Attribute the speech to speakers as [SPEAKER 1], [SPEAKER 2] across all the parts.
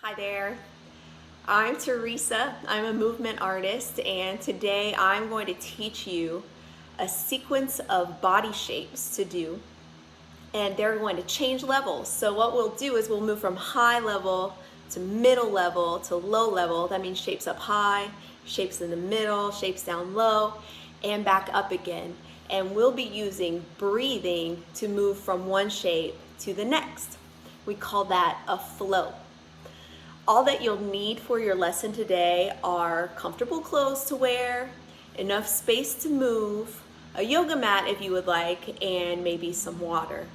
[SPEAKER 1] Hi there, I'm Theresa. I'm a movement artist, and today I'm going to teach you a sequence of body shapes to do, and they're going to change levels. So what we'll do is we'll move from high level to middle level to low level. That means shapes up high, shapes in the middle, shapes down low, and back up again. And we'll be using breathing to move from one shape to the next. We call that a flow. All that you'll need for your lesson today are comfortable clothes to wear, enough space to move, a yoga mat if you would like, and maybe some water.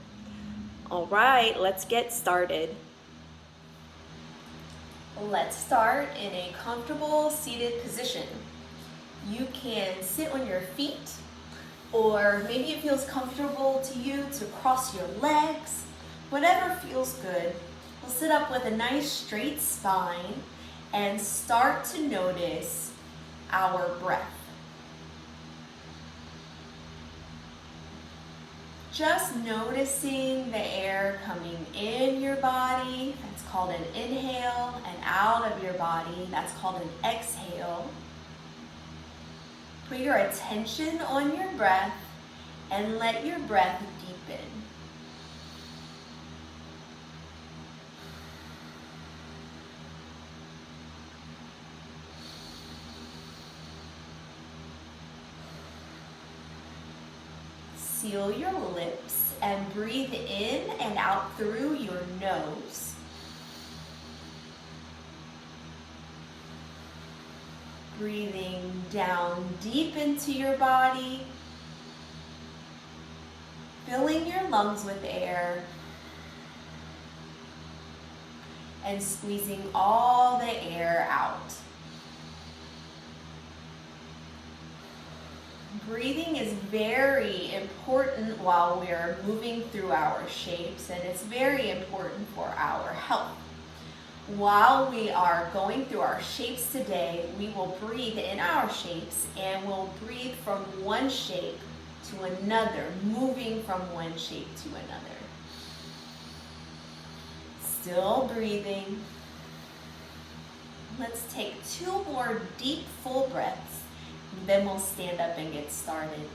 [SPEAKER 1] All right, let's get started. Let's start in a comfortable seated position. You can sit on your feet, or maybe it feels comfortable to you to cross your legs, whatever feels good. We'll sit up with a nice straight spine and start to notice our breath. Just noticing the air coming in your body, that's called an inhale, and out of your body, that's called an exhale. Put your attention on your breath and let your breath deepen. Seal your lips and breathe in and out through your nose. Breathing down deep into your body, filling your lungs with air, and squeezing all the air out. Breathing is very important while we're moving through our shapes, and it's very important for our health. While we are going through our shapes today, we will breathe in our shapes, and we'll breathe from one shape to another, moving from one shape to another. Still breathing. Let's take 2 more deep, full breaths. Then we'll stand up and get started.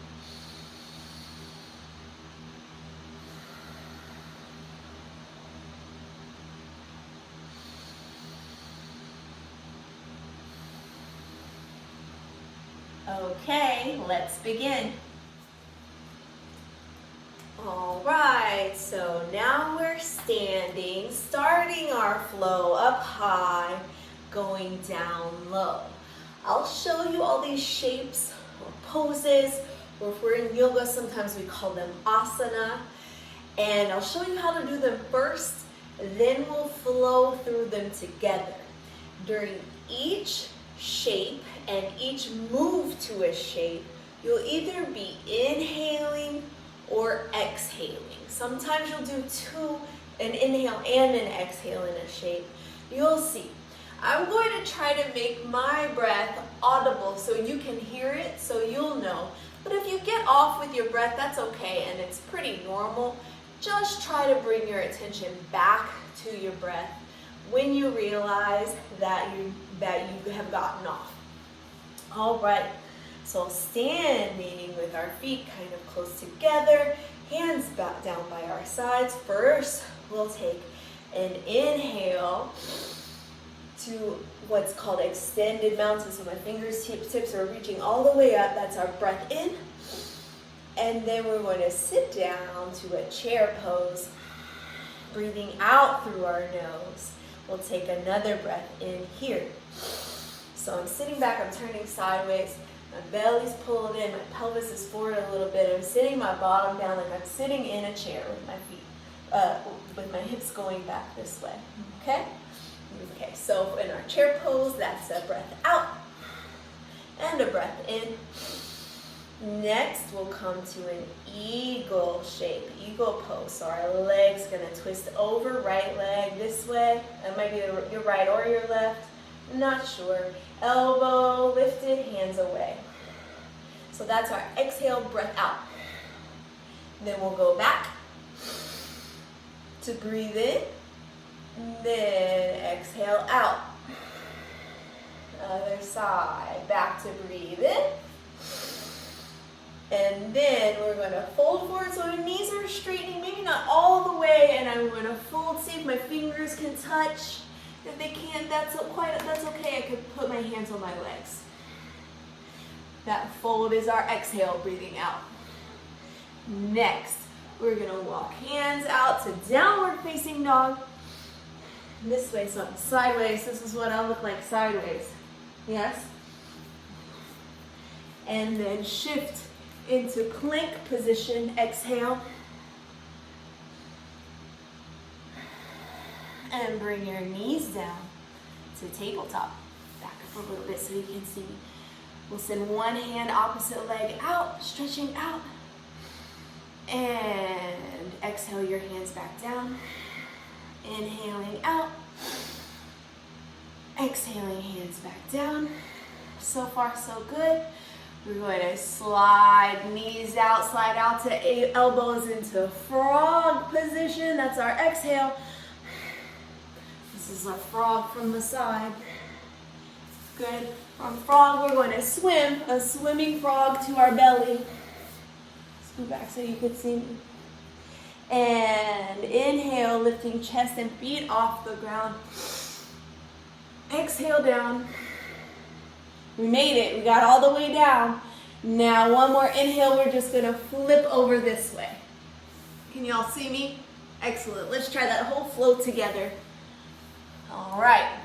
[SPEAKER 1] Okay, let's begin. All right, so now we're standing, starting our flow up high, going down low. I'll show you all these shapes or poses, or if we're in yoga, sometimes we call them asana. And I'll show you how to do them first, then we'll flow through them together. During each shape and each move to a shape, you'll either be inhaling or exhaling. Sometimes you'll do an inhale and an exhale in a shape. You'll see. I'm going to try to make my breath audible so you can hear it, so you'll know. But if you get off with your breath, that's okay, and it's pretty normal. Just try to bring your attention back to your breath when you realize that you have gotten off. All right, so standing with our feet kind of close together, hands back down by our sides. First, we'll take an inhale to what's called extended mountain. So my fingertips are reaching all the way up. That's our breath in. And then we're going to sit down to a chair pose, breathing out through our nose. We'll take another breath in here. So I'm sitting back, I'm turning sideways. My belly's pulled in, my pelvis is forward a little bit. I'm sitting my bottom down like I'm sitting in a chair with my feet, with my hips going back this way, okay? Okay, so in our chair pose, that's a breath out and a breath in. Next, we'll come to an eagle shape, eagle pose. So our leg's gonna twist over, right leg this way. That might be your right or your left, not sure. Elbow lifted, hands away. So that's our exhale, breath out. Then we'll go back to breathe in. Then exhale out. Other side. Back to breathe in. And then we're going to fold forward so the knees are straightening, maybe not all the way, and I'm going to fold, see if my fingers can touch. If they can't, that's okay. I could put my hands on my legs. That fold is our exhale, breathing out. Next, we're going to walk hands out to downward facing dog. This way, so I'm sideways. This is what I'll look like sideways. Yes? And then shift into plank position, exhale. And bring your knees down to tabletop. Back up a little bit so you can see. We'll send one hand, opposite leg out, stretching out. And exhale your hands back down. Inhaling out. Exhaling hands back down. So far, so good. We're going to slide knees out, slide out to elbows into frog position. That's our exhale. This is a frog from the side. Good. From frog, we're going to swim, a swimming frog to our belly. Scoot back so you can see me. And inhale, lifting chest and feet off the ground. Exhale down. We made it. We got all the way down. Now one more inhale. We're just going to flip over this way. Can you all see me? Excellent. Let's try that whole flow together. All right.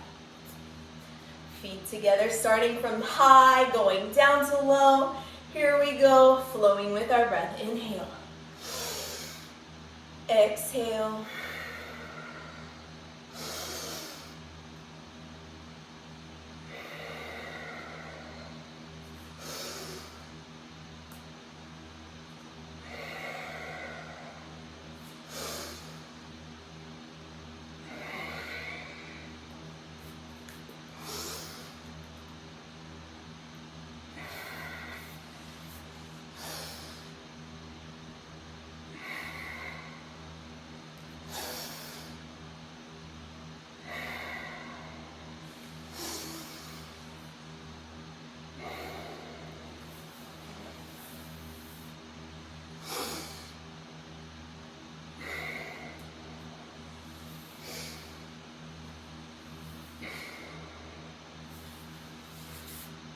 [SPEAKER 1] Feet together, starting from high, going down to low. Here we go, flowing with our breath. Inhale. Exhale.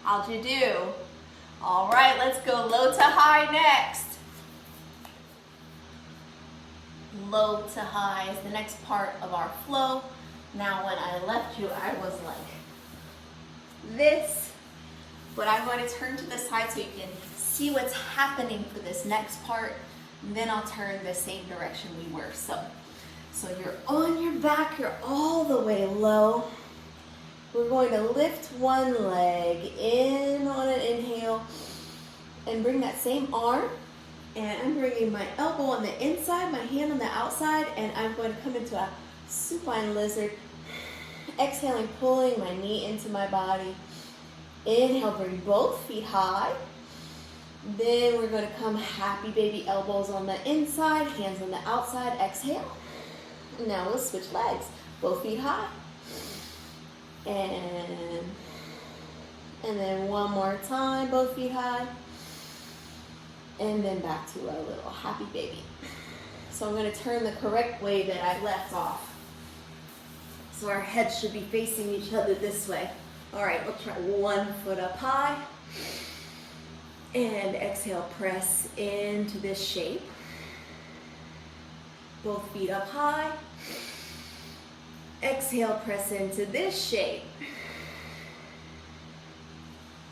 [SPEAKER 1] How'd you do? All right, let's go low to high next. Low to high is the next part of our flow. Now when I left you, I was like this, but I'm going to turn to the side so you can see what's happening for this next part. And then I'll turn the same direction we were. So you're on your back, you're all the way low. We're going to lift one leg in on an inhale and bring that same arm, and I'm bringing my elbow on the inside, my hand on the outside, and I'm going to come into a supine lizard. Exhaling, pulling my knee into my body. Inhale, bring both feet high. Then we're going to come happy baby, elbows on the inside, hands on the outside. Exhale. Now we'll switch legs. Both feet high. And then one more time, both feet high. And then back to our little happy baby. So I'm going to turn the correct way that I left off. So our heads should be facing each other this way. All right, we'll try 1 foot up high. And exhale, press into this shape. Both feet up high. Exhale, press into this shape.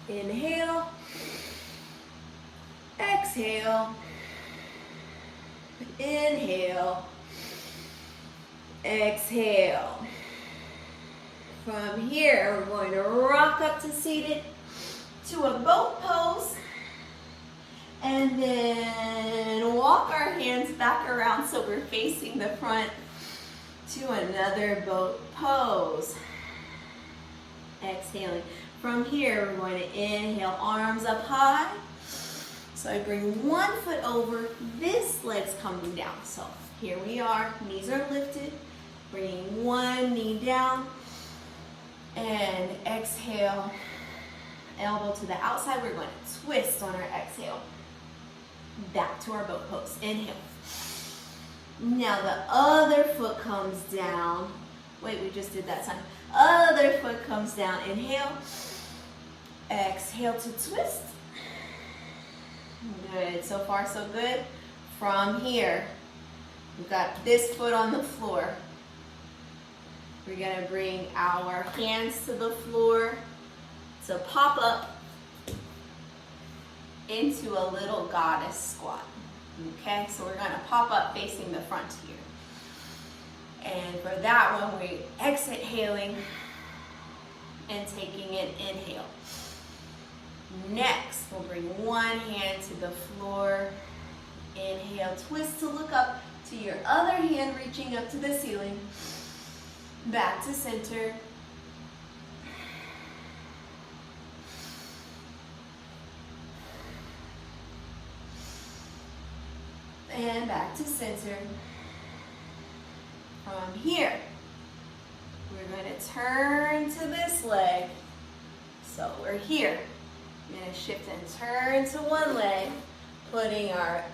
[SPEAKER 1] Inhale. Exhale. Inhale. Exhale. From here, we're going to rock up to seated to a boat pose. And then walk our hands back around so we're facing the front to another boat pose. Exhaling. From here, we're going to inhale, arms up high. So I bring 1 foot over, this leg's coming down. So here we are, knees are lifted, Bringing one knee down. And exhale, elbow to the outside. We're going to twist on our exhale. Back to our boat pose. Inhale. Now the other foot comes down. Wait, we just did that time. Other foot comes down. Inhale. Exhale to twist. Good. So far, so good. From here, we've got this foot on the floor. We're going to bring our hands to the floor to pop up into a little goddess squat. Okay, so we're going to pop up facing the front here. And for that one, we exhaling and taking an inhale. Next, we'll bring one hand to the floor. Inhale, twist to look up to your other hand, reaching up to the ceiling. Back to center. And back to center. From here, we're going to turn to this leg. So we're here. We're going to shift and turn to one leg, putting our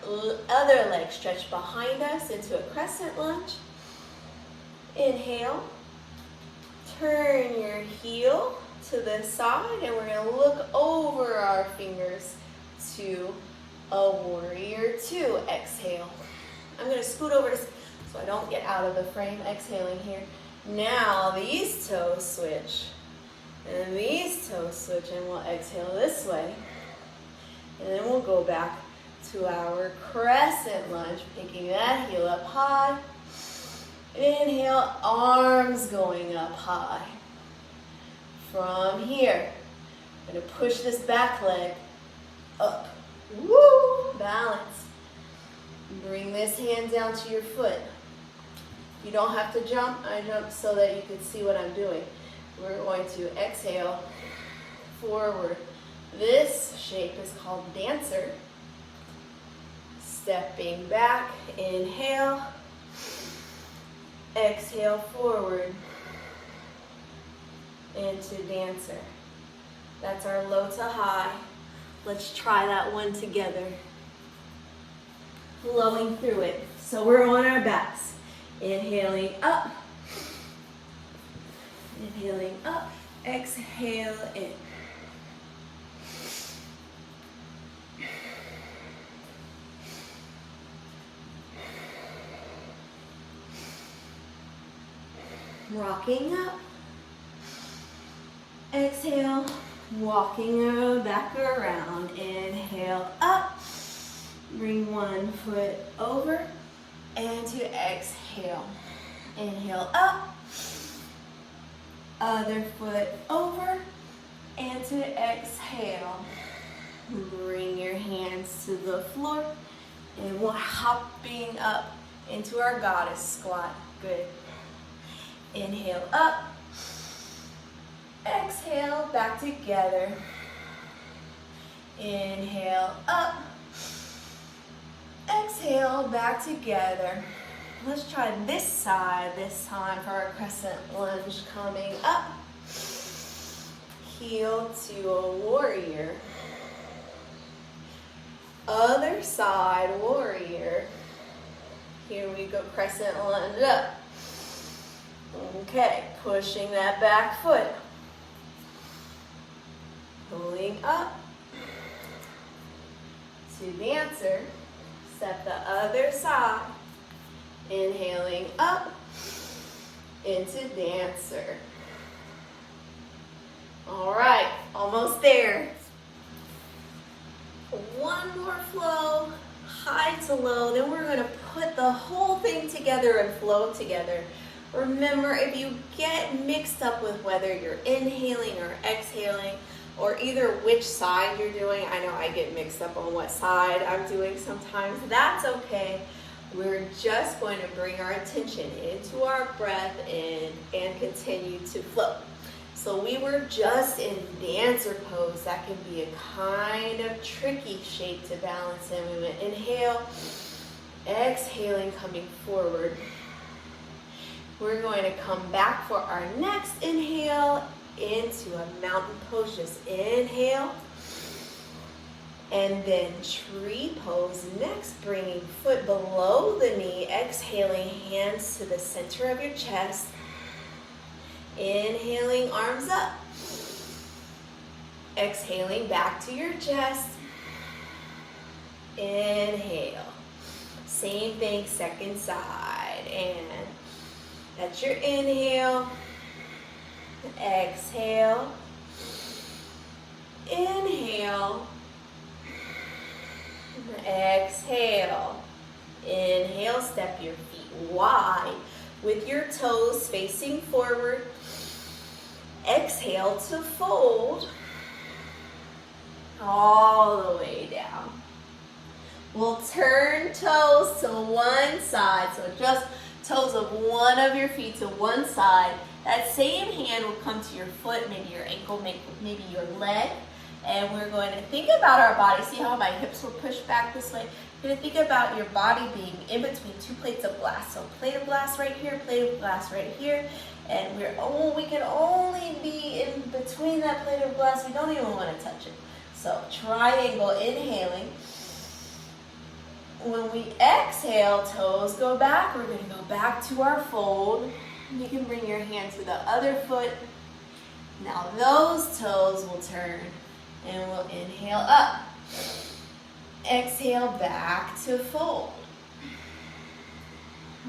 [SPEAKER 1] other leg stretched behind us into a crescent lunge. Inhale. Turn your heel to the side, and we're going to look over our fingers to a warrior two. Exhale. I'm going to scoot over so I don't get out of the frame. Exhaling here. Now these toes switch. And these toes switch, and we'll exhale this way. And then we'll go back to our crescent lunge, picking that heel up high. Inhale, arms going up high. From here, I'm going to push this back leg up. Woo! Balance. Bring this hand down to your foot. You don't have to jump. I jump so that you can see what I'm doing. We're going to exhale forward. This shape is called dancer. Stepping back, inhale. Exhale forward into dancer. That's our low to high. Let's try that one together. Flowing through it. So we're on our backs. Inhaling up. Inhaling up. Exhale in. Rocking up. Exhale. Walking back around. Inhale up. Bring one foot over. And to exhale. Inhale up. Other foot over. And to exhale. Bring your hands to the floor. And we're hopping up into our goddess squat. Good. Inhale up. Exhale back together. Inhale up. Exhale back together. Let's try this side this time for our crescent lunge. Coming up. Heel to a warrior. Other side warrior. Here we go, crescent lunge up. Okay, pushing that back foot. Pulling up to dancer. Step the other side. Inhaling up into dancer. All right, almost there. One more flow, high to low. Then we're going to put the whole thing together and flow together. Remember, if you get mixed up with whether you're inhaling or exhaling, or either which side you're doing, I know I get mixed up on what side I'm doing sometimes, that's okay. We're just going to bring our attention into our breath and continue to flow. So we were just in dancer pose. That can be a kind of tricky shape to balance in. We went inhale, exhaling, coming forward. We're going to come back for our next inhale into a mountain pose. Just inhale. And then tree pose next, bringing foot below the knee, exhaling hands to the center of your chest. Inhaling, arms up. Exhaling back to your chest. Inhale. Same thing, second side. And that's your inhale. Exhale. Inhale. Exhale. Inhale, step your feet wide with your toes facing forward. Exhale to fold all the way down. We'll turn toes to one side, so just toes of one of your feet to one side. That same hand will come to your foot, maybe your ankle, maybe your leg. And we're going to think about our body. See how my hips were pushed back this way? You're going to think about your body being in between two plates of glass. So plate of glass right here, plate of glass right here. And we can only be in between that plate of glass. We don't even want to touch it. So triangle, inhaling. When we exhale, toes go back. We're going to go back to our fold. You can bring your hand to the other foot. Now those toes will turn. And we'll inhale up. Exhale back to fold.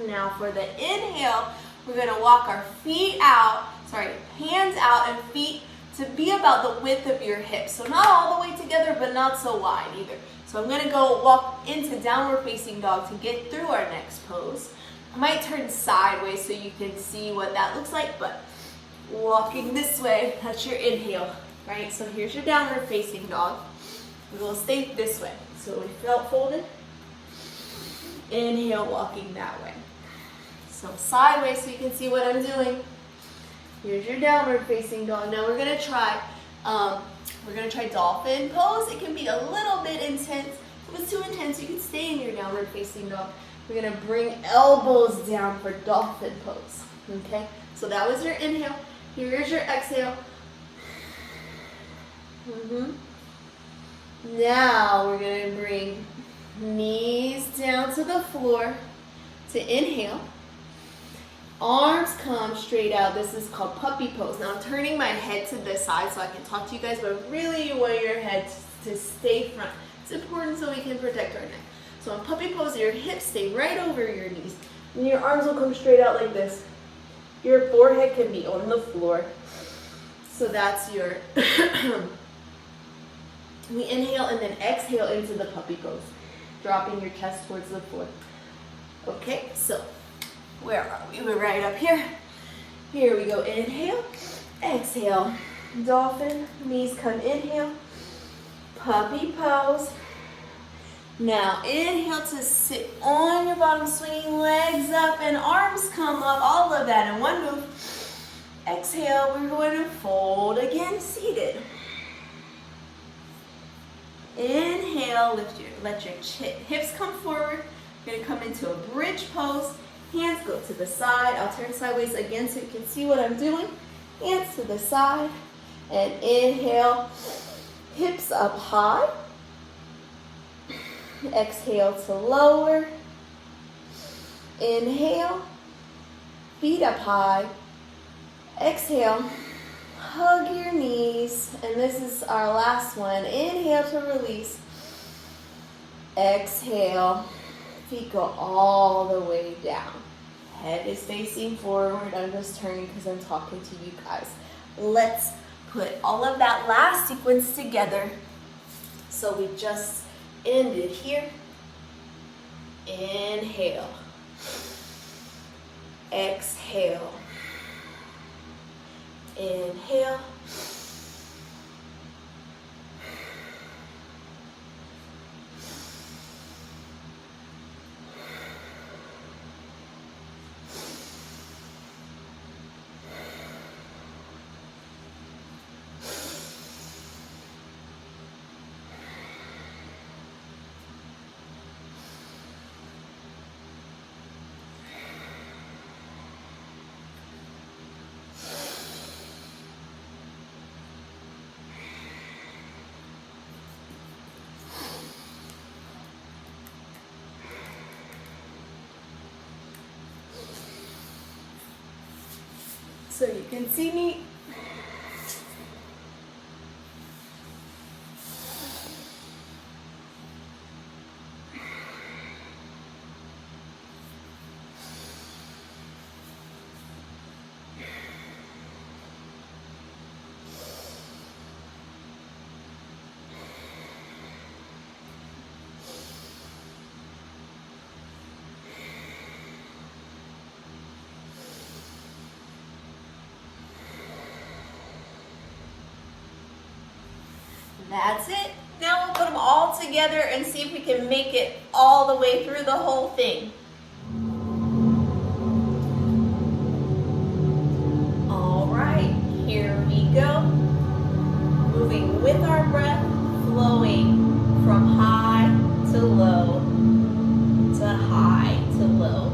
[SPEAKER 1] Now for the inhale, we're going to walk our hands out and feet to be about the width of your hips. So not all the way together, but not so wide either. So I'm going to go walk into downward facing dog to get through our next pose. I might turn sideways so you can see what that looks like, but walking this way, that's your inhale. Right, so here's your downward facing dog. We will stay this way. So we felt folded. Inhale, walking that way. So sideways so you can see what I'm doing. Here's your downward facing dog. Now we're gonna try dolphin pose. It can be a little bit intense. If it's too intense, you can stay in your downward facing dog. We're gonna bring elbows down for dolphin pose. Okay, so that was your inhale. Here's your exhale. Now we're going to bring knees down to the floor to inhale. Arms come straight out. This is called puppy pose. Now I'm turning my head to this side so I can talk to you guys, but really you want your head to stay front. It's important so we can protect our neck. So in puppy pose, your hips stay right over your knees. And your arms will come straight out like this. Your forehead can be on the floor. So that's your... We inhale and then exhale into the puppy pose, dropping your chest towards the floor. Okay, so where are we? We're right up here. Here we go. Inhale, exhale, dolphin, knees come, inhale, puppy pose. Now inhale to sit on your bottom, swinging legs up and arms come up, all of that in one move. Exhale, we're going to fold again, seated. Inhale, let your hips come forward. You're going to come into a bridge pose. Hands go to the side. I'll turn sideways again so you can see what I'm doing. Hands to the side. And inhale, hips up high. Exhale to lower. Inhale, feet up high. Exhale. Hug your knees, and this is our last one. Inhale to release. Exhale. Feet go all the way down. Head is facing forward. I'm just turning because I'm talking to you guys. Let's put all of that last sequence together. So we just ended here. Inhale. Exhale. Inhale. so you can see me. That's it. Now we'll put them all together and see if we can make it all the way through the whole thing. All right, here we go. Moving with our breath, flowing from high to low, to high to low.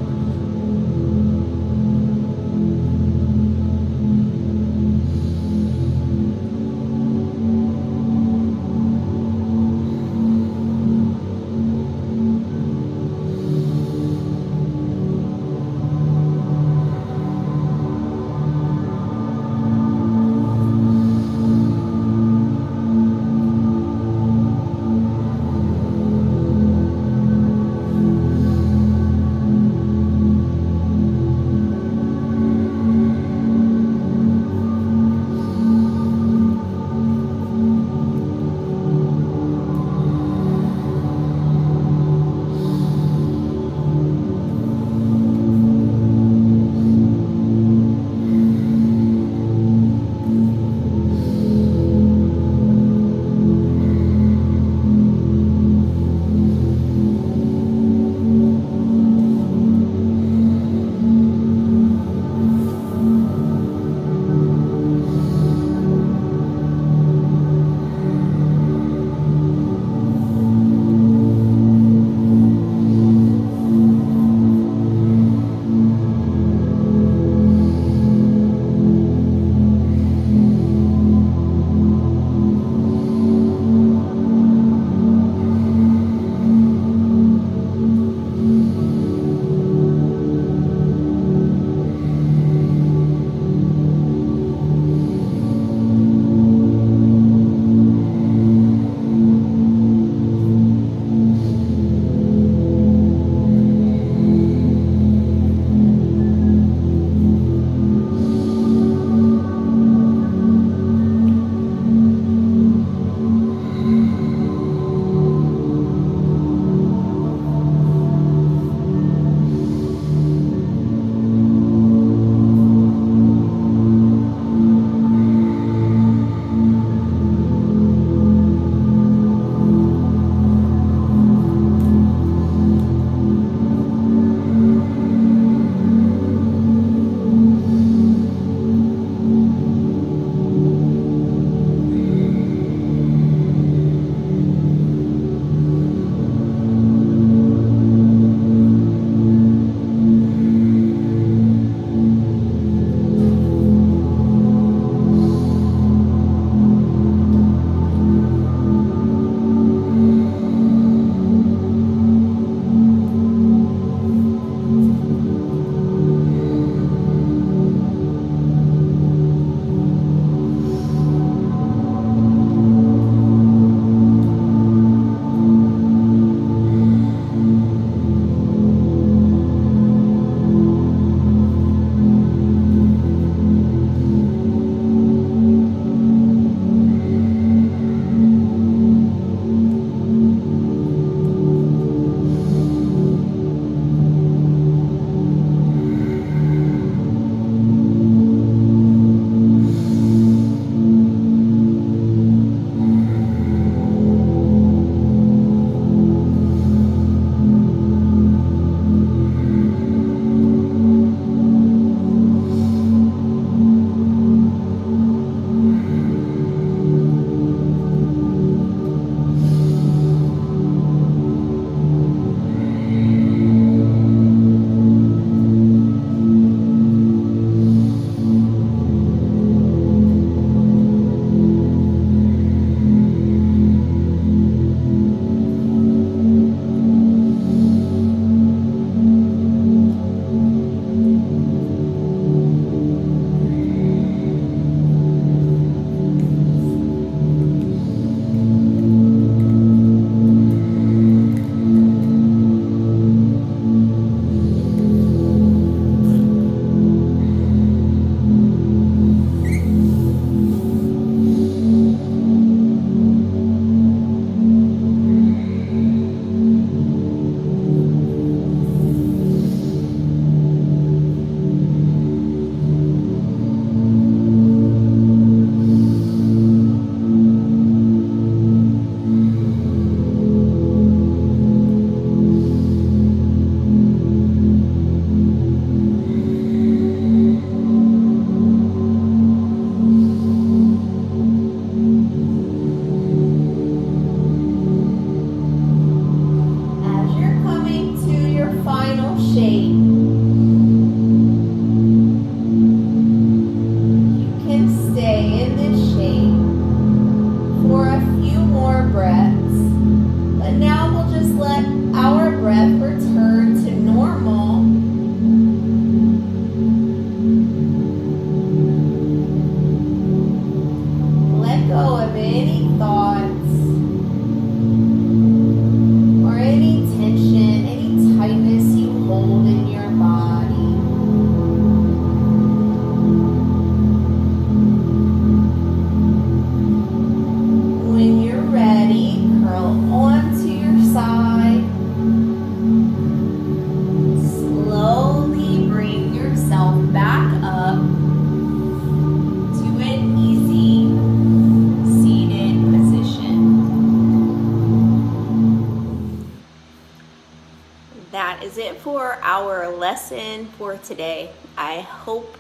[SPEAKER 1] our lesson for today. I hope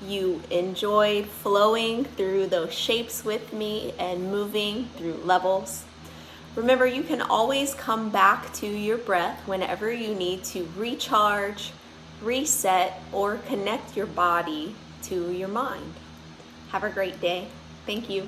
[SPEAKER 1] you enjoyed flowing through those shapes with me and moving through levels. Remember, you can always come back to your breath whenever you need to recharge, reset, or connect your body to your mind. Have a great day. Thank you.